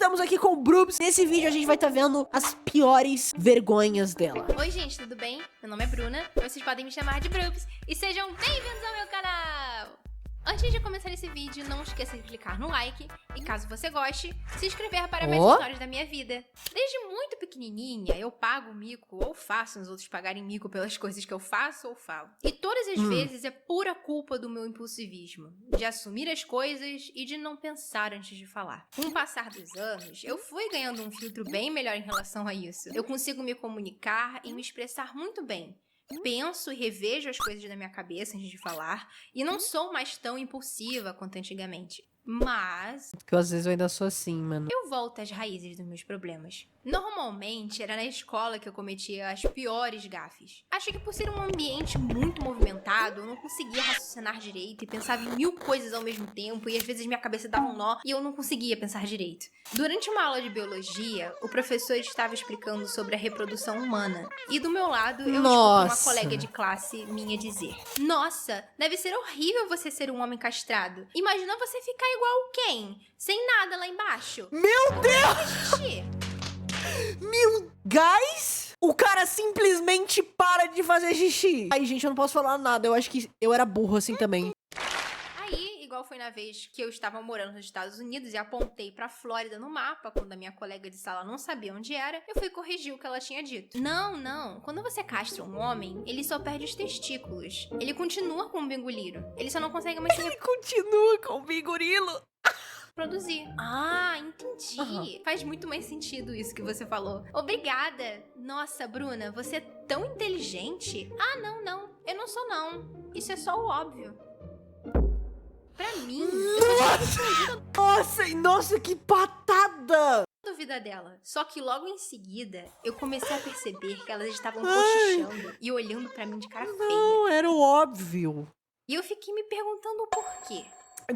estamos aqui com o Brubs. Nesse vídeo a gente vai estar vendo as piores vergonhas dela. Oi gente, tudo bem? Meu nome é Bruna, vocês podem me chamar de Brubs e sejam bem-vindos ao meu canal! Antes de começar esse vídeo, não esqueça de clicar no like e, caso você goste, se inscrever para mais histórias da minha vida. Desde muito pequenininha, eu pago mico ou faço os outros pagarem mico pelas coisas que eu faço ou falo. E todas as vezes é pura culpa do meu impulsivismo, de assumir as coisas e de não pensar antes de falar. Com o passar dos anos, eu fui ganhando um filtro bem melhor em relação a isso. Eu consigo me comunicar e me expressar muito bem. Penso e revejo as coisas na minha cabeça antes de falar e não sou mais tão impulsiva quanto antigamente. Mas Porque às vezes eu ainda sou assim, mano. eu volto às raízes dos meus problemas. Normalmente era na escola que eu cometia as piores gafes. Acho que por ser um ambiente muito movimentado, eu não conseguia raciocinar direito e pensava em mil coisas ao mesmo tempo e às vezes minha cabeça dava um nó e eu não conseguia pensar direito. Durante uma aula de biologia, o professor estava explicando sobre a reprodução humana e do meu lado eu escuto uma colega de classe minha dizer: "Nossa, deve ser horrível você ser um homem castrado. Imagina você ficar igual quem? Sem nada lá embaixo." Meu Deus! Xixi. Guys, o cara simplesmente para de fazer xixi. Aí, gente, eu não posso falar nada. Eu acho que eu era burro assim também. Aí, igual foi na vez que eu estava morando nos Estados Unidos e apontei pra Flórida no mapa, quando a minha colega de sala não sabia onde era, eu fui corrigir o que ela tinha dito. Não. Quando você castra um homem, ele só perde os testículos. Ele continua com o bingoliro. Ele só não consegue mais Ele continua com o bigorilo. reproduzir. Ah, entendi. Faz muito mais sentido isso que você falou. Obrigada. Nossa, Bruna, você é tão inteligente. Ah, não. Eu não sou, não. Isso é só o óbvio. Pra mim, Nossa, que patada! duvida dela. Só que logo em seguida, eu comecei a perceber que elas estavam cochichando e olhando pra mim de cara feia. Não, era o óbvio. E eu fiquei me perguntando o porquê.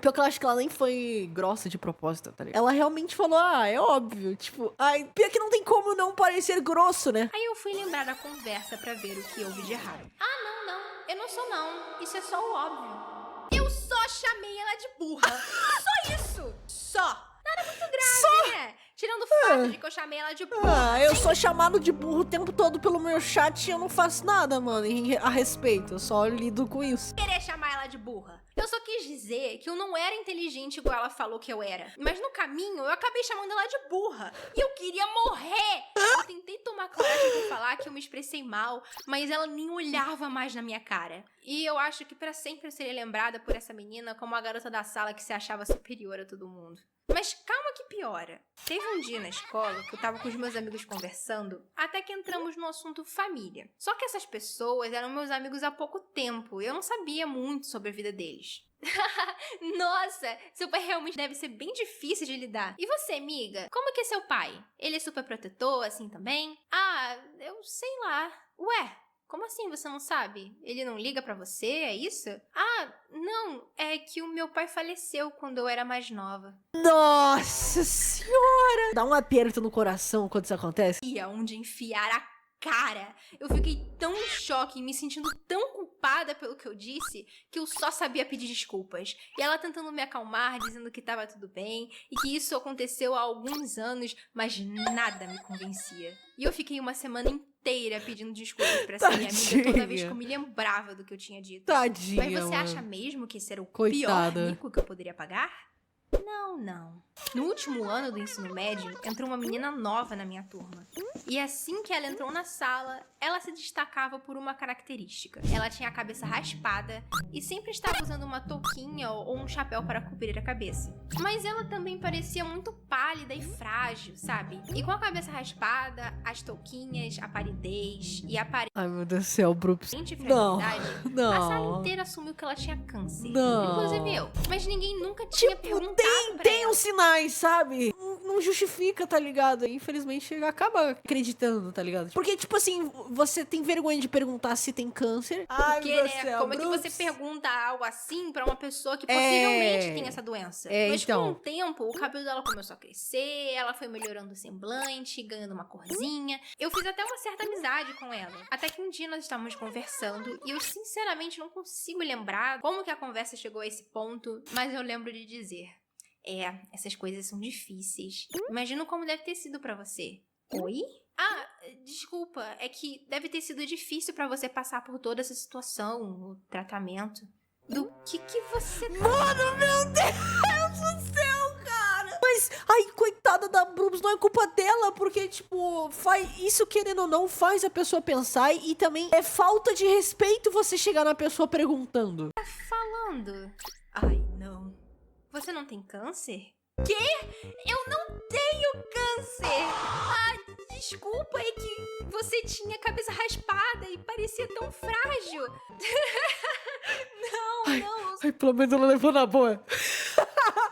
Pior que eu acho que ela nem foi grossa de propósito, tá ligado? Ela realmente falou, é óbvio. Tipo, pior que não tem como não parecer grosso, né? Aí eu fui lembrar da conversa pra ver o que houve de errado. Ah, não. Eu não sou, não. Isso é só o óbvio. Eu só chamei ela de burra. Só isso. Só. Nada muito grave, né? Tirando o fato de que eu chamei ela de burra. Eu sou chamado de burro o tempo todo pelo meu chat e eu não faço nada, mano, a respeito. Eu só lido com isso. Querer chamar ela de burra. Eu só quis dizer que eu não era inteligente igual ela falou que eu era. Mas no caminho, eu acabei chamando ela de burra. E eu queria morrer. Eu tentei tomar coragem de falar que eu me expressei mal, mas ela nem olhava mais na minha cara. E eu acho que pra sempre eu seria lembrada por essa menina como a garota da sala que se achava superior a todo mundo. Mas calma que piora. Teve um dia na escola que eu tava com os meus amigos conversando, até que entramos no assunto família. Só que essas pessoas eram meus amigos há pouco tempo e eu não sabia muito sobre a vida deles. Nossa, seu pai realmente deve ser bem difícil de lidar. E você, amiga? Como que é seu pai? Ele é super protetor, assim também? Ah, eu sei lá. Ué, como assim você não sabe? Ele não liga pra você, é isso? Ah, não, é que o meu pai faleceu quando eu era mais nova. Nossa senhora! Dá um aperto no coração quando isso acontece. E aonde enfiar a cara. Eu fiquei tão em choque e me sentindo tão culpada pelo que eu disse que eu só sabia pedir desculpas. E ela tentando me acalmar, dizendo que tava tudo bem e que isso aconteceu há alguns anos, mas nada me convencia. E eu fiquei uma semana inteira pedindo desculpas pra essa minha amiga toda vez que eu me lembrava do que eu tinha dito. Tadinha, Mas você mano. acha mesmo que esse era o Coitada. pior mico que eu poderia pagar? Não. No último ano do ensino médio, entrou uma menina nova na minha turma. E assim que ela entrou na sala, ela se destacava por uma característica. Ela tinha a cabeça raspada e sempre estava usando uma touquinha ou um chapéu para cobrir a cabeça. Mas ela também parecia muito pálida e frágil, sabe? E com a cabeça raspada, as touquinhas, a palidez e a Ai, meu Deus do céu, Brooks. aparente fragilidade, Não. a sala inteira assumiu que ela tinha câncer. Não. Inclusive eu. Mas ninguém nunca tinha perguntado pra Tem ela. os sinais, sabe? Não justifica, tá ligado? Infelizmente, acaba acreditando, tá ligado? Porque, tipo assim, você tem vergonha de perguntar se tem câncer. Ai, Porque, meu Deus do né, céu, como é que Brooks. você pergunta algo assim pra uma pessoa que possivelmente tem essa doença? Mas então. com o tempo, o cabelo dela começou a crescer, ela foi melhorando o semblante, ganhando uma corzinha. Eu fiz até uma certa amizade com ela. Até que um dia nós estávamos conversando e eu sinceramente não consigo lembrar como que a conversa chegou a esse ponto, mas eu lembro de dizer: Essas coisas são difíceis. Imagino como deve ter sido pra você. Oi? Ah, desculpa, é que deve ter sido difícil pra você passar por toda essa situação, o tratamento. Do que você tá... Mano, meu Deus do céu, cara! Mas, ai, coitada da Brooms, não é culpa dela, porque, tipo, isso, querendo ou não, faz a pessoa pensar e também é falta de respeito você chegar na pessoa perguntando. Tá falando? Ai, não. Você não tem câncer? Quê? Eu não tenho câncer! Ah, desculpa, é que você tinha a cabeça raspada e parecia tão frágil. Não. Ai, pelo menos ela levou na boa.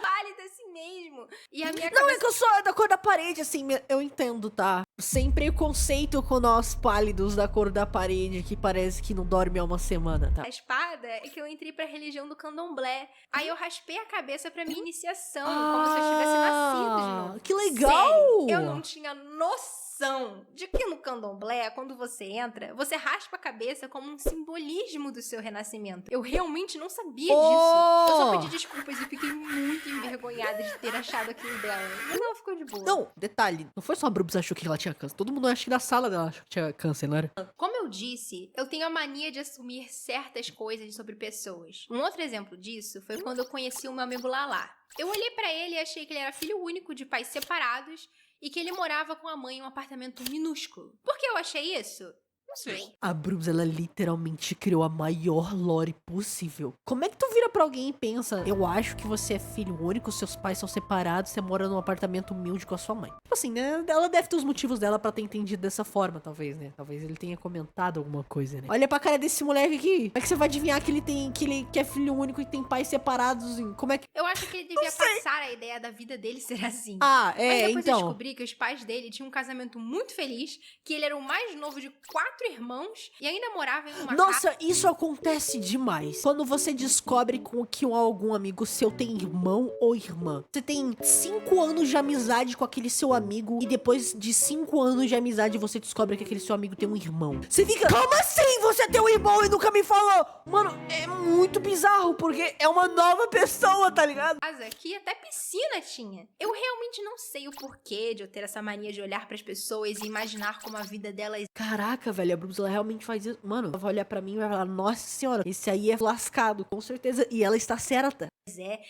Pálida assim mesmo. E a minha Não, cabeça... é que eu sou da cor da parede, assim, eu entendo, tá? Sem preconceito com nós pálidos da cor da parede, que parece que não dorme há uma semana, tá? A espada é que eu entrei pra religião do candomblé. Aí eu raspei a cabeça pra minha iniciação, como se eu tivesse nascido de novo. Que legal! Sério, eu não tinha noção de que no candomblé, quando você entra, você raspa a cabeça como um simbolismo do seu renascimento. Eu realmente não sabia disso. Eu só pedi desculpas e fiquei muito envergonhada de ter achado aquilo dela. Mas ela ficou de boa. Não, detalhe, não foi só a Brubs achou que ela tinha câncer. Todo mundo acha que na sala dela achou que tinha câncer, não era? Como eu disse, eu tenho a mania de assumir certas coisas sobre pessoas. Um outro exemplo disso foi quando eu conheci o meu amigo Lala. Eu olhei pra ele e achei que ele era filho único de pais separados e que ele morava com a mãe em um apartamento minúsculo. Por que eu achei isso? Não sei. A Brubs, ela literalmente criou a maior lore possível. Como é que tu vira pra alguém e pensa, eu acho que você é filho único, seus pais são separados, você mora num apartamento humilde com a sua mãe. Tipo assim, né? Ela deve ter os motivos dela pra ter entendido dessa forma, talvez, né? Talvez ele tenha comentado alguma coisa, né? Olha pra cara desse moleque aqui. Como é que você vai adivinhar que ele é filho único e tem pais separados? Como é que... Eu acho que ele devia passar a ideia da vida dele ser assim. Ah, Mas depois eu então... descobri que os pais dele tinham um casamento muito feliz, que ele era o mais novo de 4 irmãos e ainda morava em uma Nossa, casa... isso acontece demais. Quando você descobre com que algum amigo seu tem irmão ou irmã. Você tem 5 anos de amizade com aquele seu amigo e depois de 5 anos de amizade você descobre que aquele seu amigo tem um irmão. Você fica, como assim você tem um irmão e nunca me falou? Mano, é muito bizarro porque é uma nova pessoa, tá ligado? Casa que até piscina tinha. Eu realmente não sei o porquê de eu ter essa mania de olhar pras pessoas e imaginar como a vida delas... Caraca, velho, a Brubs, ela realmente faz isso. Mano, ela vai olhar pra mim e vai falar, nossa senhora, esse aí é lascado, com certeza. E ela está certa.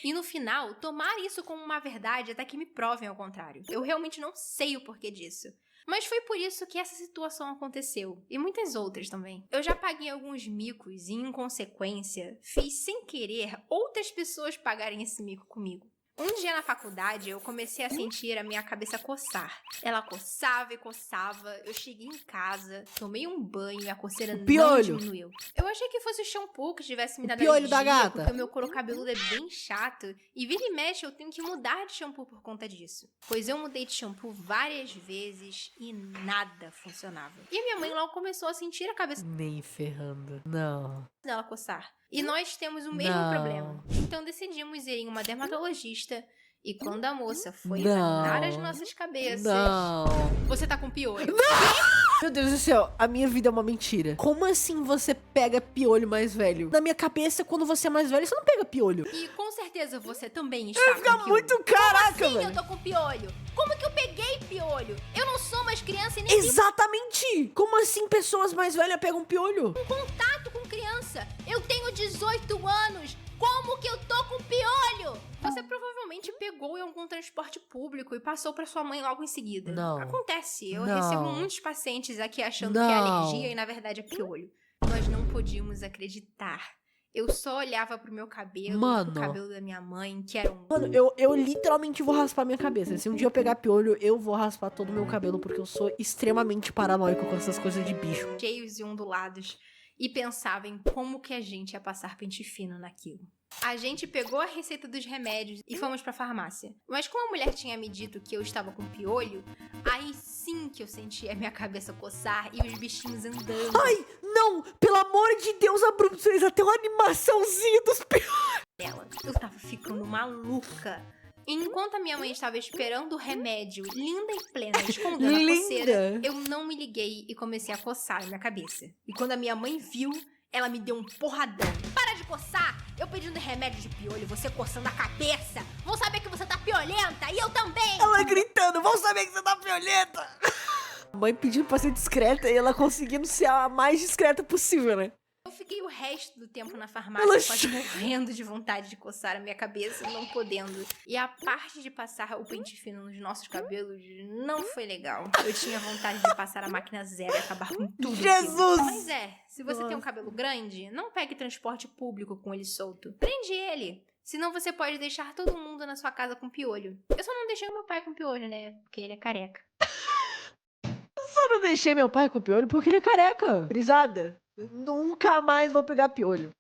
E no final, tomar isso como uma verdade até que me provem ao contrário. Eu realmente não sei o porquê disso. Mas foi por isso que essa situação aconteceu. E muitas outras também. Eu já paguei alguns micos e, em consequência, fiz sem querer outras pessoas pagarem esse mico comigo. Um dia na faculdade, eu comecei a sentir a minha cabeça coçar. Ela coçava e coçava. Eu cheguei em casa, tomei um banho e a coceira não diminuiu. Eu achei que fosse o shampoo que tivesse me dado piolho da gata. porque o meu couro cabeludo é bem chato. E vira e mexe, eu tenho que mudar de shampoo por conta disso. Pois eu mudei de shampoo várias vezes e nada funcionava. E a minha mãe logo começou a sentir a cabeça Nem ferrando. Não. dela coçar. E nós temos o mesmo problema. Então decidimos ir em uma dermatologista. E quando a moça foi examinar as nossas cabeças... Não. Você tá com piolho. Meu Deus do céu, a minha vida é uma mentira. Como assim você pega piolho mais velho? Na minha cabeça, quando você é mais velho, você não pega piolho. E com certeza você também está com Fica piolho. muito caraca, Sim, velho. eu tô com piolho. Como que eu peguei piolho? Eu não sou mais criança e nem Exatamente. Como assim pessoas mais velhas pegam piolho? tenho contato com criança. Eu tenho 18 anos. Como que eu tô com piolho? Você provavelmente pegou em algum transporte público e passou pra sua mãe logo em seguida. Não. Acontece. Eu Não. recebo muitos pacientes aqui achando Não. que é alergia e na verdade é piolho. Nós não podíamos acreditar. Eu só olhava pro meu cabelo, Mano. pro cabelo da minha mãe, que era um... Mano, eu literalmente vou raspar minha cabeça. Se um dia eu pegar piolho, eu vou raspar todo o meu cabelo, porque eu sou extremamente paranoico com essas coisas de bicho. cheios e ondulados. E pensava em como que a gente ia passar pente fino naquilo. A gente pegou a receita dos remédios e fomos pra farmácia. Mas como a mulher tinha me dito que eu estava com piolho, aí sim que eu sentia a minha cabeça coçar e os bichinhos andando. Ai, não! Pelo amor de Deus, a Bruna fez até uma animaçãozinha dos piolhos. Dela. Eu tava ficando maluca. E enquanto a minha mãe estava esperando o remédio, linda e plena, escondendo a coceira, eu não me liguei e comecei a coçar a minha cabeça. E quando a minha mãe viu, ela me deu um porradão. Para de coçar! Eu pedindo remédio de piolho, você coçando a cabeça! Vou saber que você tá piolenta e eu também. Ela gritando, vão saber que você tá violenta. A mãe pedindo pra ser discreta e ela conseguindo ser a mais discreta possível, né? Eu fiquei o resto do tempo na farmácia Ela quase morrendo de vontade de coçar a minha cabeça, não podendo. E a parte de passar o pente fino nos nossos cabelos não foi legal. Eu tinha vontade de passar a máquina zero e acabar com tudo. Jesus! Mas se você tem um cabelo grande, não pegue transporte público com ele solto. Prende ele. Senão você pode deixar todo mundo na sua casa com piolho. Eu só não deixei o meu pai com piolho, né? Porque ele é careca. Só não deixei meu pai com piolho porque ele é careca. Brisada, nunca mais vou pegar piolho.